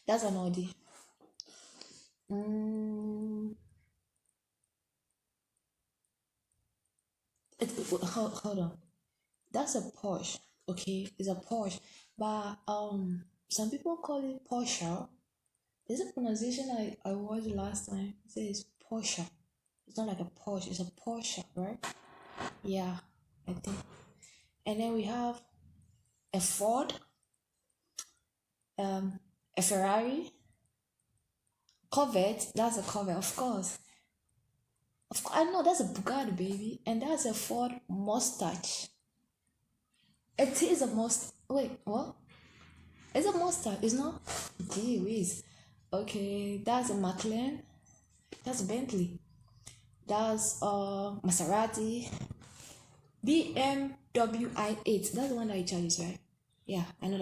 That's an Audi. Mm, hold on. That's a Porsche. Okay, it's a Porsche, but some people call it Porsche. There's a pronunciation I watched last time. It says Porsche. It's not like a Porsche. It's a Porsche, right? Yeah, I think. And then we have a Ford, um, a Ferrari, Corvette. That's a Corvette, of course. Of course, I know that's a Bugatti, baby, and that's a Ford Mustang. It is a must. Wait, what? It's a Mustang. It's not. Gee whiz. Okay, that's a McLaren. That's a Bentley. That's Maserati. BMW i8. That's the one that you charges, right? Yeah, I know that